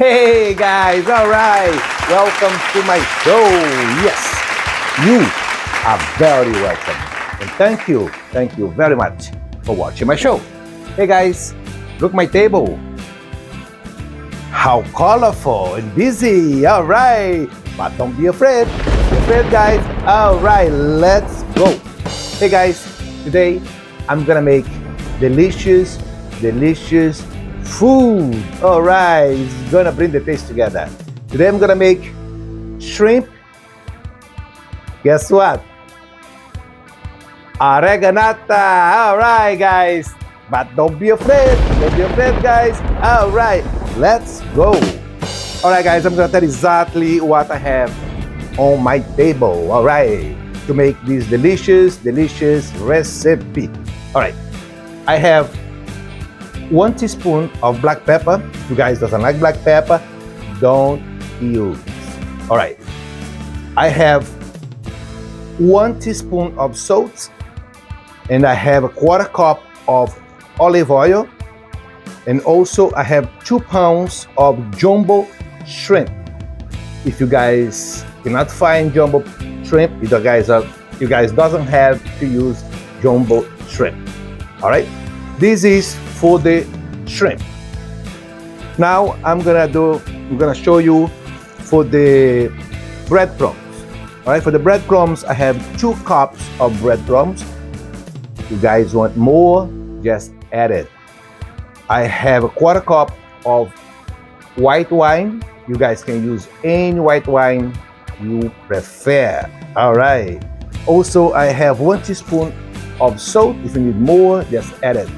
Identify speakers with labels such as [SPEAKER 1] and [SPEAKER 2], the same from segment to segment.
[SPEAKER 1] Hey guys, all right. Welcome to my show. Yes, you are very welcome. And thank you very much for watching my show. Hey guys, look my table. How colorful and busy. All right. But don't be afraid. Don't be afraid, guys. All right, let's go. Hey guys, today I'm gonna make delicious food. All right, it's gonna bring the taste together. Today I'm gonna make shrimp. Guess what? Oreganata. All right, guys. But don't be afraid. Don't be afraid, guys. All right, let's go. All right, guys. I'm gonna tell you exactly what I have on my table. All right, to make this delicious recipe. All right, I have 1 teaspoon of black pepper. If you guys doesn't like black pepper, don't use. All right, I have 1 teaspoon of salt, and I have a 1/4 cup of olive oil, and also I have 2 pounds of jumbo shrimp. If you guys cannot find jumbo shrimp, you guys doesn't have to use jumbo shrimp. All right, this is for the shrimp. Now I'm gonna show you for the breadcrumbs. All right, for the breadcrumbs, I have 2 cups of breadcrumbs. If you guys want more, just add it. I have a 1/4 cup of white wine. You guys can use any white wine you prefer. All right. Also, I have 1 teaspoon of salt. If you need more, just add it.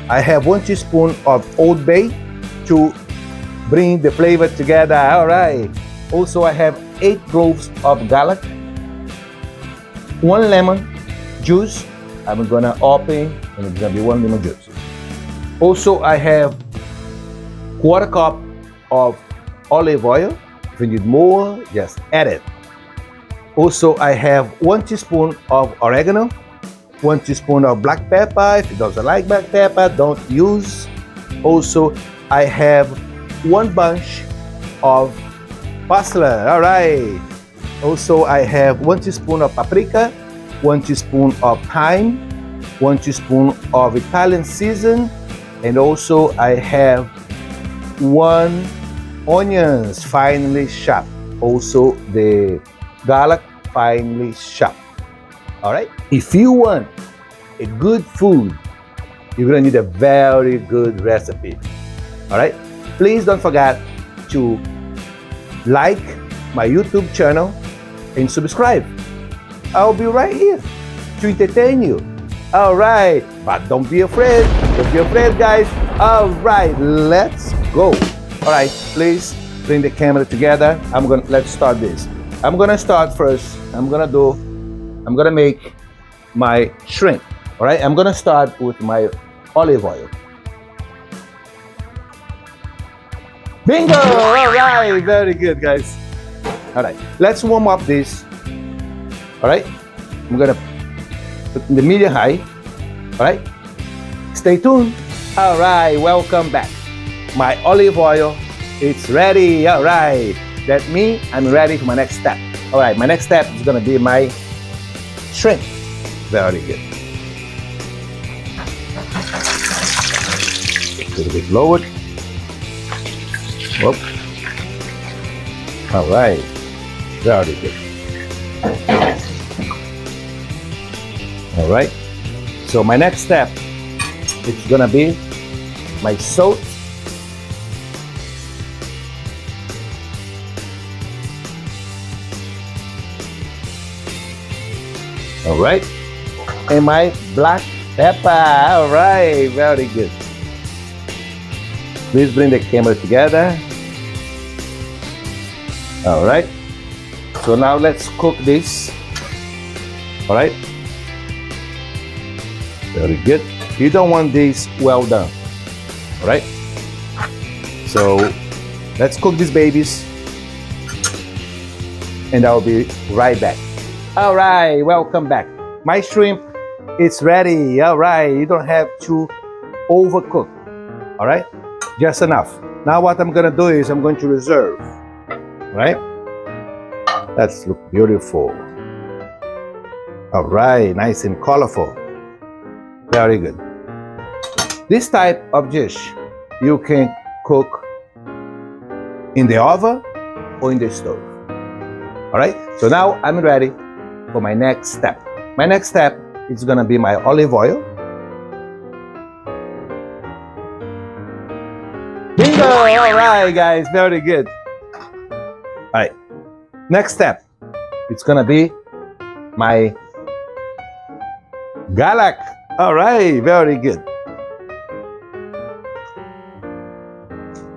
[SPEAKER 1] I have 1 teaspoon of Old Bay to bring the flavor together. All right. Also, I have 8 cloves of garlic, 1 lemon juice. I'm gonna open, and it's gonna be 1 lemon juice. Also, I have 1/4 cup of olive oil. If you need more, just add it. Also, I have 1 teaspoon of oregano, 1 teaspoon of black pepper. If you don't like black pepper, don't use. Also, I have 1 bunch of parsley. All right. Also, I have 1 teaspoon of paprika, 1 teaspoon of thyme, 1 teaspoon of Italian season, and also I have 1 onions finely chopped. Also, the garlic finely chopped. All right. If you want a good food, you're gonna need a very good recipe. All right. Please don't forget to like my YouTube channel and subscribe. I'll be right here to entertain you. All right. But don't be afraid. Don't be afraid, guys. All right. Let's go. All right. Please bring the camera together. Let's start this. I'm gonna start first. I'm gonna make my shrimp. All right, I'm gonna start with my olive oil. Bingo! All right, very good, guys. All right, let's warm up this. All right, I'm gonna put in the medium high. All right, stay tuned. All right, welcome back. My olive oil, it's ready. All right, that means I'm ready for my next step. All right, my next step is gonna be my shrimp. Very good. A little bit lower. Whoop. All right, very good. All right, so my next step, it's gonna be my salt. All right, and my black pepper. All right, very good. Please bring the camera together. All right, so now let's cook this. All right, very good. You don't want this well done. All right, so let's cook these babies, and I'll be right back. All right, welcome back. My shrimp, it's ready. All right, you don't have to overcook. All right, just enough. Now what I'm gonna do is I'm going to reserve, right? That's look beautiful. All right, nice and colorful. Very good. This type of dish you can cook in the oven or in the stove. All right, so now I'm ready for my next step. My next step is gonna be my olive oil. Bingo! All right, guys, very good. All right, next step, it's gonna be my garlic. All right, very good.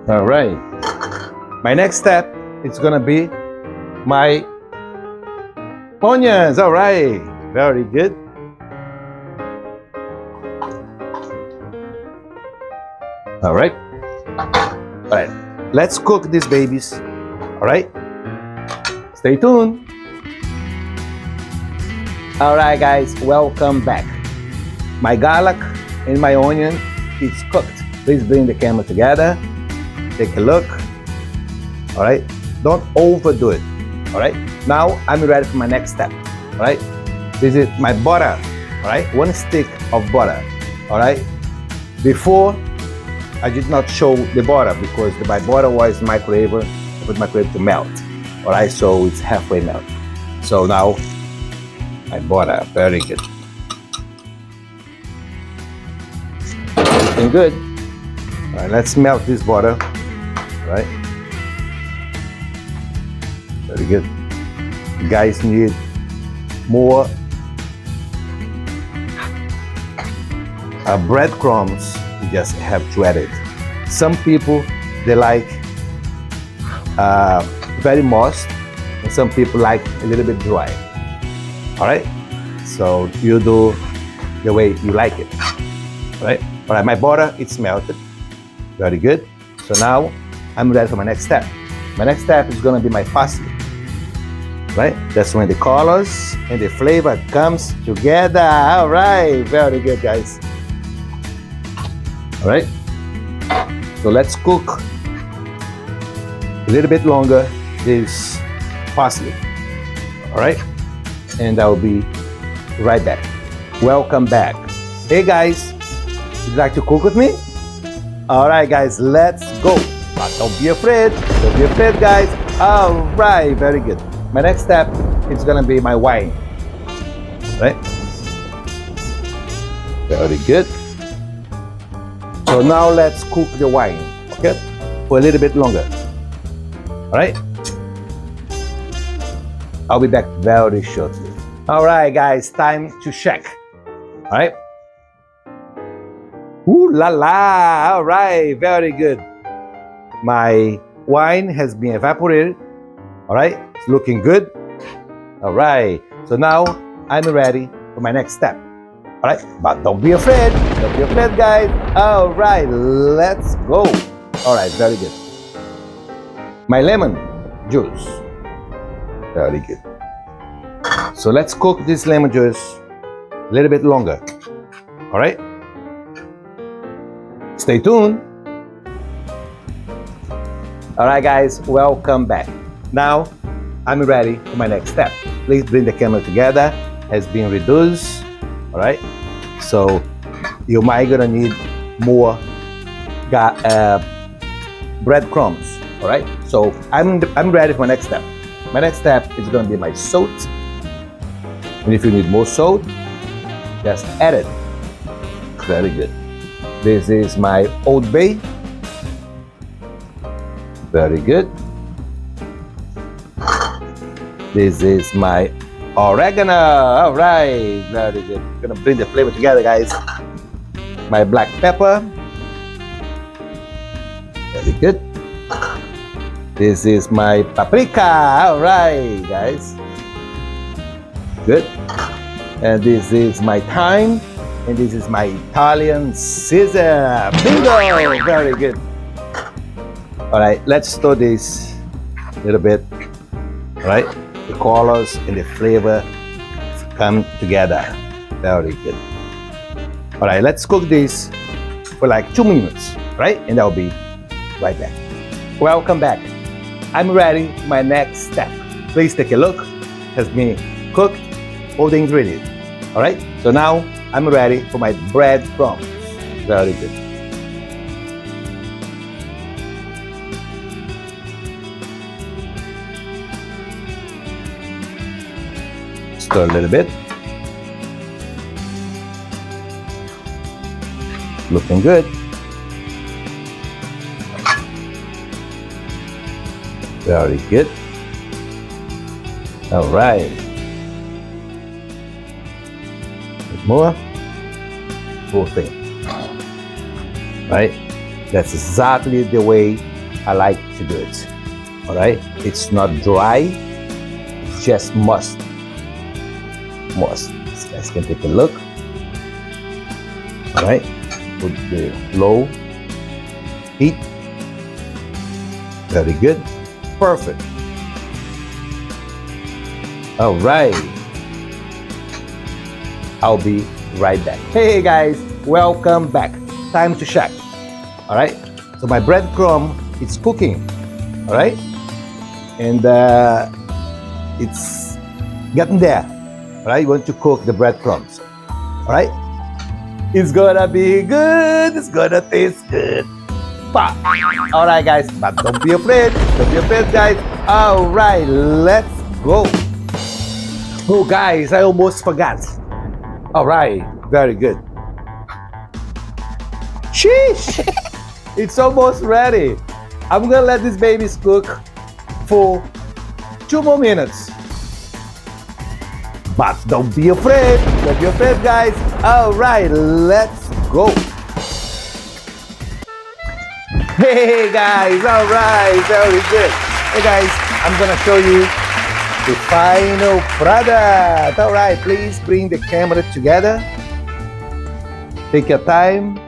[SPEAKER 1] All right, my next step, it's gonna be my onions. All right, very good. All right. All right, let's cook these babies. All right, stay tuned. All right, guys, welcome back. My garlic and my onion is cooked. Please bring the camera together. Take a look. All right, don't overdo it. All right, now I'm ready for my next step. All right, this is my butter. All right, 1 stick of butter. All right, before I did not show the butter because my butter was microwave. I put microwave to melt. All right, so it's halfway melt. So now my butter, very good. Looking good. All right, let's melt this butter. All right, very good. You guys need more breadcrumbs. You just have to add it. Some people, they like very moist, and some people like a little bit dry. All right, so you do the way you like it. All right, my butter, it's melted. Very good. So now I'm ready for my next step. My next step is gonna be my parsley. Right, that's when the colors and the flavor comes together. All right, very good, guys. All right, so let's cook a little bit longer this parsley. All right, and I'll be right back. Welcome back. Hey guys, would you like to cook with me? All right, guys, let's go. But don't be afraid. Don't be afraid, guys. All right, very good. My next step is gonna be my wine. Right? Very good. So now let's cook the wine, okay? For a little bit longer. All right? I'll be back very shortly. All right, guys, time to check. All right? Ooh la la! All right, very good. My wine has been evaporated. All right, it's looking good. All right, so now I'm ready for my next step. All right, but don't be afraid. Don't be afraid, guys. All right, let's go. All right, very good. My lemon juice. Very good. So let's cook this lemon juice a little bit longer. All right? Stay tuned. All right, guys, welcome back. Now, I'm ready for my next step. Please bring the camera together. Has been reduced. All right? So you might gonna need more breadcrumbs. All right? So I'm ready for my next step. My next step is gonna be my salt. And if you need more salt, just add it. Very good. This is my Old Bay. Very good. This is my oregano. All right, very good. Gonna bring the flavor together, guys. My black pepper. Very good. This is my paprika. All right, guys. Good. And this is my thyme. And this is my Italian Caesar. Bingo! Very good. All right, let's stir this a little bit. All right, the colors and the flavor come together. Very good. All right, let's cook this for like 2 minutes, right? And I'll be right back. Welcome back. I'm ready for my next step. Please take a look. Has been cooked, all the ingredients. All right, so now I'm ready for my breadcrumbs. Very good. Stir a little bit. Looking good. Very good. All right. More. Full thing. Right? That's exactly the way I like to do it. All right? It's not dry. It's just moist. Moist. You guys can take a look. All right? Put the low heat. Very good. Perfect. All right. I'll be right back. Hey guys, welcome back. Time to check. All right. So my breadcrumb, it's cooking. All right. And it's getting there. All right. You want to cook the breadcrumbs. All right. It's gonna be good. It's gonna taste good. Pop. All right, guys. But don't be afraid. Don't be afraid, guys. All right. Let's go. Oh, guys, I almost forgot. All right, very good. Sheesh! It's almost ready. I'm gonna let these babies cook for 2 more minutes. But don't be afraid. Don't be afraid, guys. All right, let's go. Hey, guys. All right, very good. Hey, guys, I'm gonna show you the final product. All right, please bring the camera together. Take your time.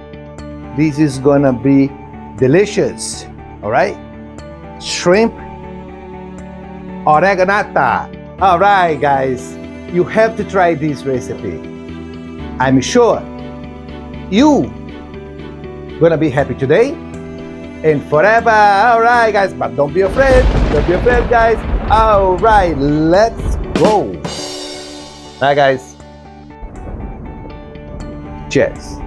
[SPEAKER 1] This is gonna be delicious. All right, shrimp Oreganata. All right, guys, you have to try this recipe. I'm sure you gonna be happy today and forever. All right, guys, but don't be afraid. Don't be afraid, guys. All right, let's go. Bye, guys. Cheers.